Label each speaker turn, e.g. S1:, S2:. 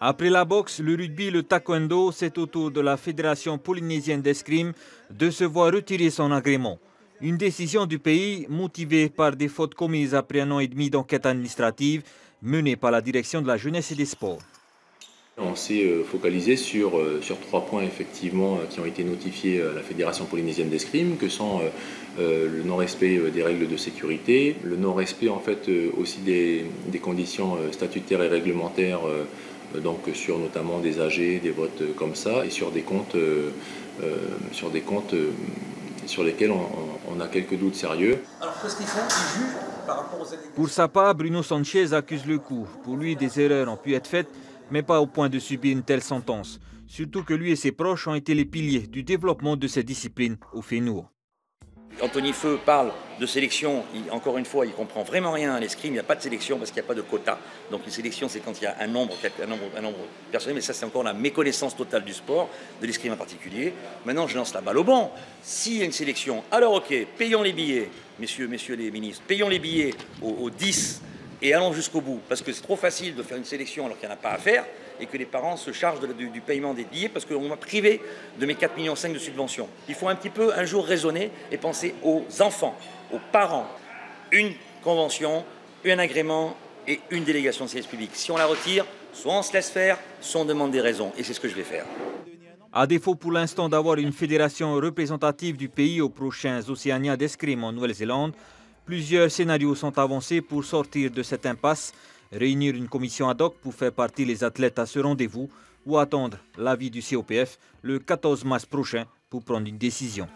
S1: Après la boxe, le rugby et le taekwondo, c'est au tour de la Fédération polynésienne d'escrime de se voir retirer son agrément. Une décision du pays motivée par des fautes commises après 1 an et demi d'enquête administrative menée par la direction de la jeunesse et des sports.
S2: On s'est focalisé sur 3 points effectivement qui ont été notifiés à la Fédération polynésienne d'escrime, que sont le non-respect des règles de sécurité, le non-respect en fait aussi des conditions statutaires et réglementaires, donc sur notamment des AG, des votes comme ça, et sur des comptes sur lesquels on a quelques doutes sérieux.
S3: Alors qu'est-ce qu'ils font? Ils jugent par rapport aux allégations.
S1: Pour sa part, Bruno Sanchez accuse le coup. Pour lui, des erreurs ont pu être faites, mais pas au point de subir une telle sentence. Surtout que lui et ses proches ont été les piliers du développement de cette discipline au FENUO.
S4: Anthony Feu parle de sélection, encore une fois, il ne comprend vraiment rien à l'escrime, il n'y a pas de sélection parce qu'il n'y a pas de quota. Donc une sélection, c'est quand il y a un nombre personnel, mais ça c'est encore la méconnaissance totale du sport, de l'escrime en particulier. Maintenant, je lance la balle au banc. S'il y a une sélection, alors ok, payons les billets, messieurs les ministres, payons les billets aux 10 et allons jusqu'au bout. Parce que c'est trop facile de faire une sélection alors qu'il n'y en a pas à faire et que les parents se chargent du paiement des billets parce qu'on m'a privé de mes 4,5 millions de subventions. Il faut un petit peu un jour raisonner et penser aux enfants, aux parents. Une convention, un agrément et une délégation de service public. Si on la retire, soit on se laisse faire, soit on demande des raisons. Et c'est ce que je vais faire.
S1: À défaut pour l'instant d'avoir une fédération représentative du pays aux prochains Océania d'escrime en Nouvelle-Zélande, plusieurs scénarios sont avancés pour sortir de cette impasse, réunir une commission ad hoc pour faire partie les athlètes à ce rendez-vous ou attendre l'avis du COPF le 14 mars prochain pour prendre une décision.